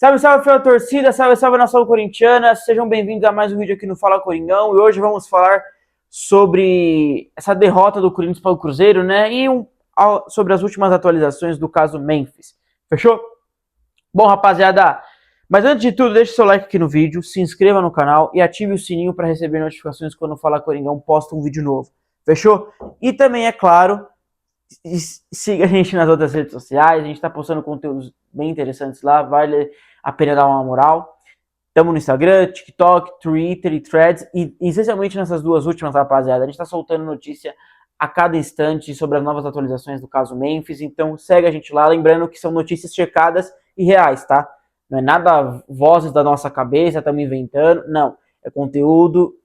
Salve, salve, fiel torcida, salve, salve, nação corintiana, sejam bem-vindos a mais um vídeo aqui no Fala Coringão, e hoje vamos falar sobre essa derrota do Corinthians para o Cruzeiro, né, e sobre as últimas atualizações do caso Memphis, fechou? Bom, rapaziada, mas antes de tudo, deixe seu like aqui no vídeo, se inscreva no canal e ative o sininho para receber notificações quando o Fala Coringão posta um vídeo novo, fechou? E também, é claro, siga a gente nas outras redes sociais, a gente está postando conteúdos bem interessantes lá, vale a pena dar uma moral. Estamos no Instagram, TikTok, Twitter e Threads, e essencialmente nessas duas últimas, rapaziada, a gente está soltando notícia a cada instante sobre as novas atualizações do caso Memphis, então segue a gente lá, lembrando que são notícias checadas e reais, tá? Não é nada vozes da nossa cabeça, estamos inventando, não. É conteúdo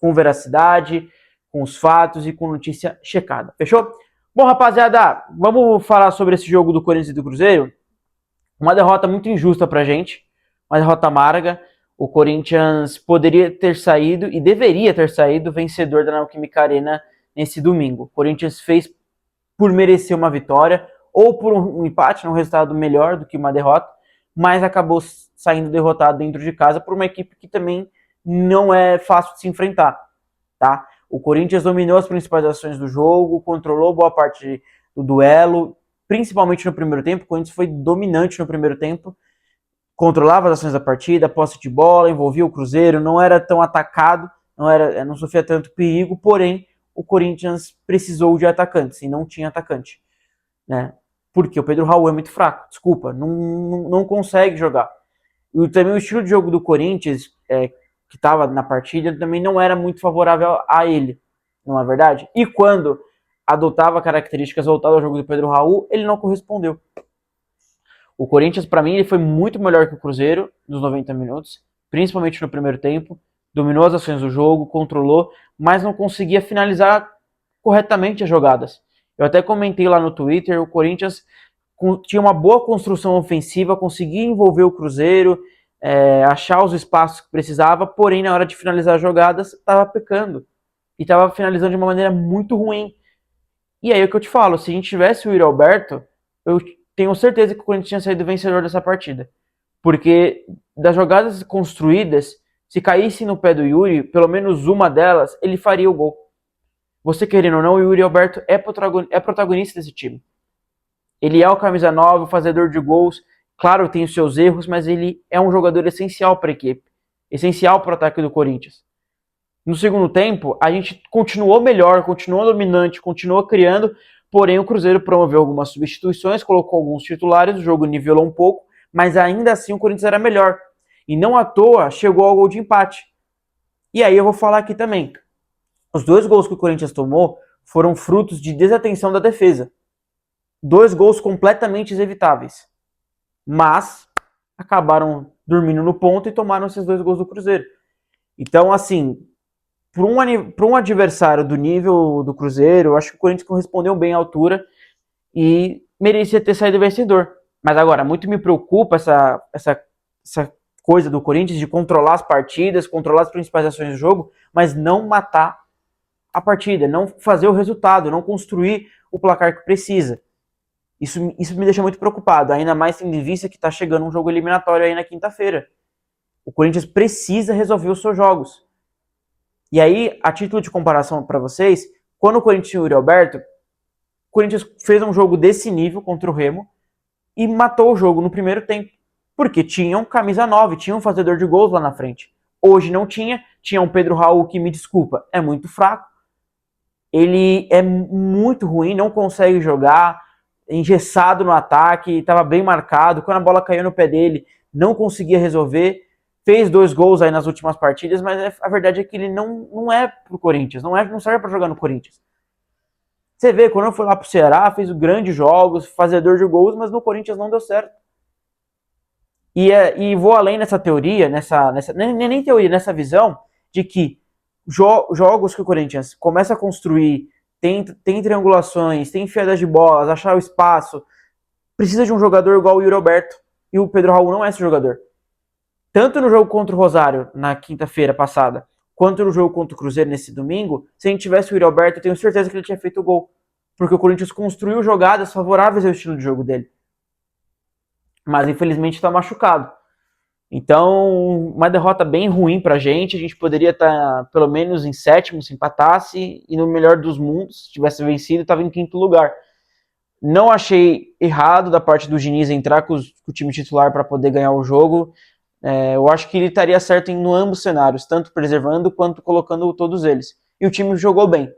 com veracidade, com os fatos e com notícia checada, fechou? Bom, rapaziada, vamos falar sobre esse jogo do Corinthians e do Cruzeiro. Uma derrota muito injusta pra gente, uma derrota amarga. O Corinthians poderia ter saído e deveria ter saído vencedor da Neoquímica Arena nesse domingo. O Corinthians fez por merecer uma vitória ou por um empate, um resultado melhor do que uma derrota, mas acabou saindo derrotado dentro de casa por uma equipe que também não é fácil de se enfrentar, tá? O Corinthians dominou as principais ações do jogo, controlou boa parte do duelo, principalmente no primeiro tempo. O Corinthians foi dominante no primeiro tempo, controlava as ações da partida, posse de bola, envolvia o Cruzeiro, não era tão atacado, não sofria tanto perigo, porém o Corinthians precisou de atacantes e não tinha atacante, né? Porque o Pedro Raul é muito fraco, desculpa, não consegue jogar. E também o estilo de jogo do Corinthians, que estava na partida, também não era muito favorável a ele, não é verdade? E quando adotava características voltadas ao jogo do Pedro Raul, ele não correspondeu. O Corinthians, para mim, ele foi muito melhor que o Cruzeiro nos 90 minutos, principalmente no primeiro tempo, dominou as ações do jogo, controlou, mas não conseguia finalizar corretamente as jogadas. Eu até comentei lá no Twitter, o Corinthians tinha uma boa construção ofensiva, conseguia envolver o Cruzeiro, achar os espaços que precisava, porém na hora de finalizar as jogadas estava pecando e estava finalizando de uma maneira muito ruim. E aí é o que eu te falo, se a gente tivesse o Yuri Alberto, eu tenho certeza que o Corinthians tinha saído vencedor dessa partida, porque das jogadas construídas, se caísse no pé do Yuri, pelo menos uma delas, ele faria o gol. Você querendo ou não, o Yuri Alberto é protagonista desse time. Ele é o camisa 9, o fazedor de gols. Claro, tem os seus erros, mas ele é um jogador essencial para a equipe. Essencial para o ataque do Corinthians. No segundo tempo, a gente continuou melhor, continuou dominante, continuou criando, porém o Cruzeiro promoveu algumas substituições, colocou alguns titulares, o jogo nivelou um pouco, mas ainda assim o Corinthians era melhor. E não à toa chegou ao gol de empate. E aí eu vou falar aqui também. Os dois gols que o Corinthians tomou foram frutos de desatenção da defesa. 2 gols completamente evitáveis. Mas acabaram dormindo no ponto e tomaram esses 2 gols do Cruzeiro. Então, assim, para um adversário do nível do Cruzeiro, eu acho que o Corinthians correspondeu bem à altura e merecia ter saído vencedor. Mas agora, muito me preocupa essa coisa do Corinthians de controlar as partidas, controlar as principais ações do jogo, mas não matar a partida, não fazer o resultado, não construir o placar que precisa. Isso me deixa muito preocupado, ainda mais tendo em vista que está chegando um jogo eliminatório aí na quinta-feira. O Corinthians precisa resolver os seus jogos. E aí, a título de comparação para vocês, quando o Corinthians tinha o Yuri Alberto, o Corinthians fez um jogo desse nível contra o Remo e matou o jogo no primeiro tempo. Porque tinha um camisa 9, tinha um fazedor de gols lá na frente. Hoje não tinha um Pedro Raul que, me desculpa, é muito fraco. Ele é muito ruim, não consegue jogar, engessado no ataque, estava bem marcado, quando a bola caiu no pé dele, não conseguia resolver, fez 2 gols aí nas últimas partidas, mas a verdade é que ele não é pro Corinthians, não serve para jogar no Corinthians. Você vê, quando eu fui lá pro Ceará, fez grandes jogos, fazedor de gols, mas no Corinthians não deu certo. E vou além nessa teoria, nem teoria, nessa visão, de que jogos que o Corinthians começa a construir, tem triangulações, tem enfiadas de bolas, achar o espaço, precisa de um jogador igual o Yuri Alberto, e o Pedro Raul não é esse jogador. Tanto no jogo contra o Rosário, na quinta-feira passada, quanto no jogo contra o Cruzeiro nesse domingo, se a gente tivesse o Yuri Alberto, eu tenho certeza que ele tinha feito o gol, porque o Corinthians construiu jogadas favoráveis ao estilo de jogo dele. Mas infelizmente está machucado. Então, uma derrota bem ruim pra gente. A gente poderia estar pelo menos em sétimo se empatasse, e no melhor dos mundos, se tivesse vencido, estava em quinto lugar. Não achei errado da parte do Diniz entrar com o time titular para poder ganhar o jogo. Eu acho que ele estaria certo em ambos cenários, tanto preservando quanto colocando todos eles. E o time jogou bem,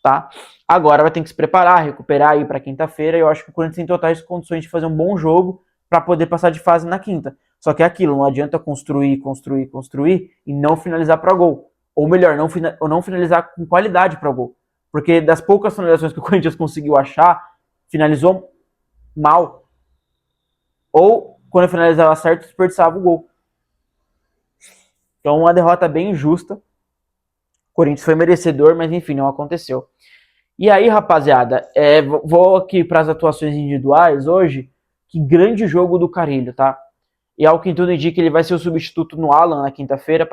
tá? Agora vai ter que se preparar, recuperar aí para quinta-feira. Eu acho que o Corinthians tem totais condições de fazer um bom jogo para poder passar de fase na quinta. Só que é aquilo, não adianta construir e não finalizar para gol. Ou melhor, não finalizar com qualidade para gol. Porque das poucas finalizações que o Corinthians conseguiu achar, finalizou mal. Ou, quando finalizava certo, desperdiçava o gol. Então, uma derrota bem injusta. O Corinthians foi merecedor, mas enfim, não aconteceu. E aí, rapaziada, vou aqui para as atuações individuais hoje. Que grande jogo do Carrilho, tá? E ao que tudo indica, ele vai ser o substituto no Alan na quinta-feira,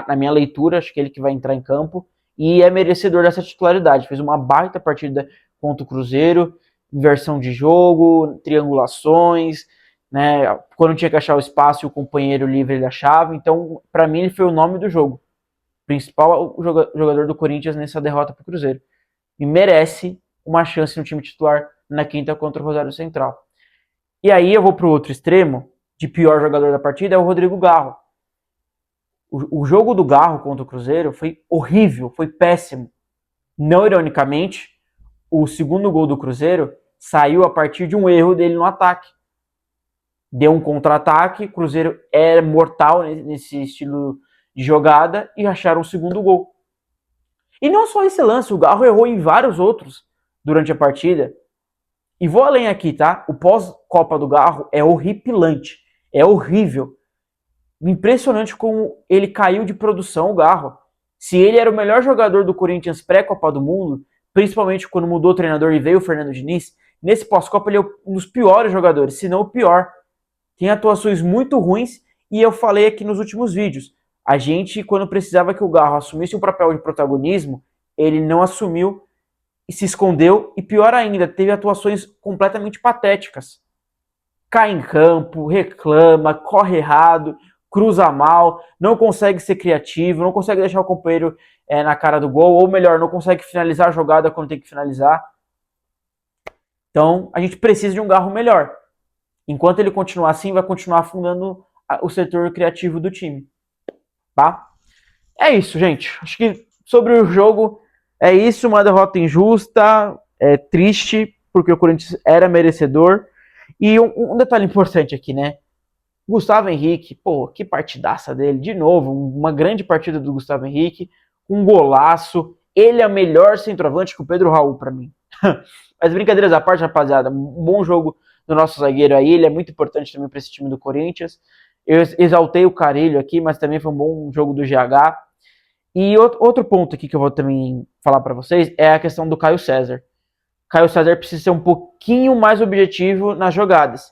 na minha leitura, acho que ele que vai entrar em campo. E é merecedor dessa titularidade. Fez uma baita partida contra o Cruzeiro, inversão de jogo, triangulações, né? Quando tinha que achar o espaço e o companheiro livre ele achava. Então, para mim, ele foi o nome do jogo. Principal jogador do Corinthians nessa derrota para o Cruzeiro. E merece uma chance no time titular na quinta contra o Rosário Central. E aí eu vou para o outro extremo, de pior jogador da partida, é o Rodrigo Garro. O jogo do Garro contra o Cruzeiro foi horrível, foi péssimo. Não ironicamente, o segundo gol do Cruzeiro saiu a partir de um erro dele no ataque. Deu um contra-ataque, o Cruzeiro era mortal nesse estilo de jogada e acharam o segundo gol. E não só esse lance, o Garro errou em vários outros durante a partida. E vou além aqui, tá? O pós-Copa do Garro é horripilante, é horrível. Impressionante como ele caiu de produção, o Garro. Se ele era o melhor jogador do Corinthians pré-Copa do Mundo, principalmente quando mudou o treinador e veio o Fernando Diniz, nesse pós-Copa ele é um dos piores jogadores, se não o pior. Tem atuações muito ruins e eu falei aqui nos últimos vídeos. A gente, quando precisava que o Garro assumisse um papel de protagonismo, ele não assumiu e se escondeu, e pior ainda, teve atuações completamente patéticas. Cai em campo, reclama, corre errado, cruza mal, não consegue ser criativo, não consegue deixar o companheiro na cara do gol, ou melhor, não consegue finalizar a jogada quando tem que finalizar. Então, a gente precisa de um Garro melhor. Enquanto ele continuar assim, vai continuar afundando o setor criativo do time. Tá? É isso, gente. Acho que sobre o jogo é isso, uma derrota injusta, triste, porque o Corinthians era merecedor. E um detalhe importante aqui, né? Gustavo Henrique, pô, que partidaça dele, de novo, uma grande partida do Gustavo Henrique, um golaço. Ele é melhor centroavante que o Pedro Raul para mim. Mas brincadeiras à parte, rapaziada, um bom jogo do nosso zagueiro aí, ele é muito importante também para esse time do Corinthians. Eu exaltei o Carrilho aqui, mas também foi um bom jogo do GH. E outro ponto aqui que eu vou também falar para vocês é a questão do Caio César. Caio César precisa ser um pouquinho mais objetivo nas jogadas.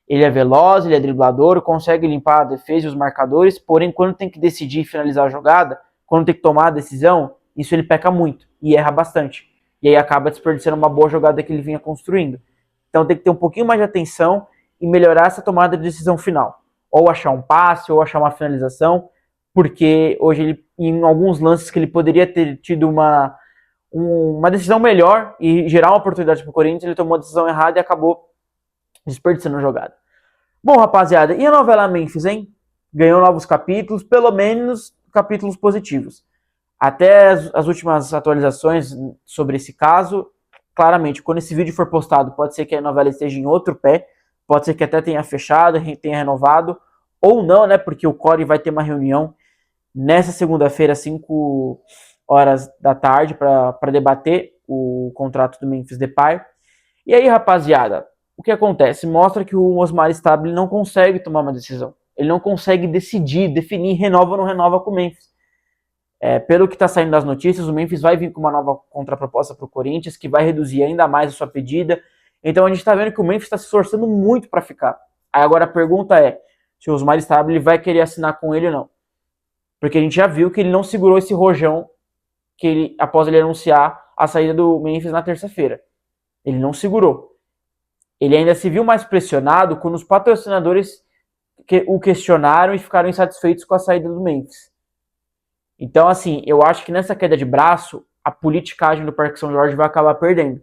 Ele é veloz, ele é driblador, consegue limpar a defesa e os marcadores, porém quando tem que decidir e finalizar a jogada, quando tem que tomar a decisão, isso ele peca muito e erra bastante. E aí acaba desperdiçando uma boa jogada que ele vinha construindo. Então tem que ter um pouquinho mais de atenção e melhorar essa tomada de decisão final. Ou achar um passe, ou achar uma finalização, porque hoje ele, em alguns lances que ele poderia ter tido uma decisão melhor e gerar uma oportunidade para o Corinthians, ele tomou a decisão errada e acabou desperdiçando a jogada. Bom, rapaziada, e a novela Memphis, hein? Ganhou novos capítulos, pelo menos capítulos positivos. Até as últimas atualizações sobre esse caso, claramente, quando esse vídeo for postado, pode ser que a novela esteja em outro pé, pode ser que até tenha fechado, tenha renovado, ou não, né? Porque o Core vai ter uma reunião nessa segunda-feira, 5 horas da tarde, para debater o contrato do Memphis Depay. E aí, rapaziada, o que acontece? Mostra que o Osmar Stabile não consegue tomar uma decisão. Ele não consegue decidir, definir, renova ou não renova com o Memphis. Pelo que está saindo das notícias, o Memphis vai vir com uma nova contraproposta para o Corinthians, que vai reduzir ainda mais a sua pedida. Então a gente está vendo que o Memphis está se esforçando muito para ficar. Aí agora a pergunta é, se o Osmar Stabile vai querer assinar com ele ou não. Porque a gente já viu que ele não segurou esse rojão após ele anunciar a saída do Memphis na terça-feira. Ele não segurou. Ele ainda se viu mais pressionado quando os patrocinadores o questionaram e ficaram insatisfeitos com a saída do Memphis. Então, assim, eu acho que nessa queda de braço, a politicagem do Parque São Jorge vai acabar perdendo.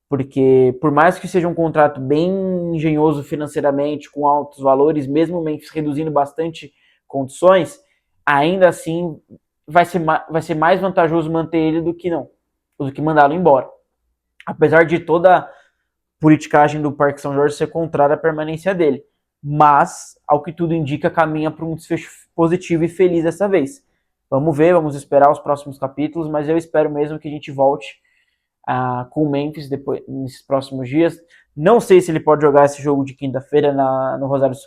Porque, por mais que seja um contrato bem engenhoso financeiramente, com altos valores, mesmo o Memphis reduzindo bastante condições, ainda assim vai ser mais vantajoso manter ele do que mandá-lo embora. Apesar de toda a politicagem do Parque São Jorge ser contrária à permanência dele. Mas, ao que tudo indica, caminha para um desfecho positivo e feliz dessa vez. Vamos ver, vamos esperar os próximos capítulos, mas eu espero mesmo que a gente volte com o Memphis depois, nesses próximos dias. Não sei se ele pode jogar esse jogo de quinta-feira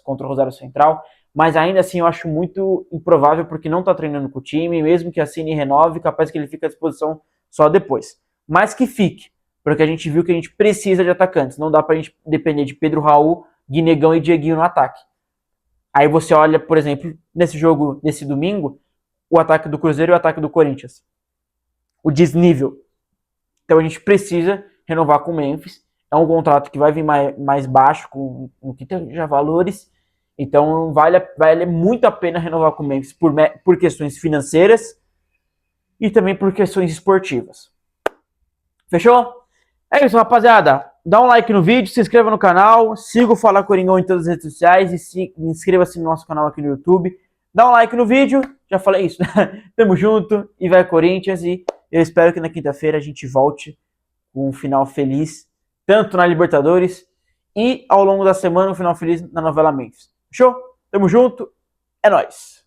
contra o Rosário Central, mas ainda assim eu acho muito improvável porque não está treinando com o time, mesmo que assine e renove, capaz que ele fique à disposição só depois. Mas que fique, porque a gente viu que a gente precisa de atacantes, não dá pra gente depender de Pedro Raul, Guinegão e Dieguinho no ataque. Aí você olha, por exemplo, nesse jogo desse domingo, o ataque do Cruzeiro e o ataque do Corinthians. O desnível. Então a gente precisa renovar com o Memphis. É um contrato que vai vir mais baixo, com que tem já valores. Então vale muito a pena renovar com o Memphis por questões financeiras e também por questões esportivas. Fechou? É isso, rapaziada. Dá um like no vídeo, se inscreva no canal, siga o Fala Coringão em todas as redes sociais e inscreva-se no nosso canal aqui no YouTube. Dá um like no vídeo, já falei isso, né? Tamo junto e vai Corinthians, e eu espero que na quinta-feira a gente volte com um final feliz, tanto na Libertadores e ao longo da semana um final feliz na novela Memphis. Fechou? Tamo junto, é nóis!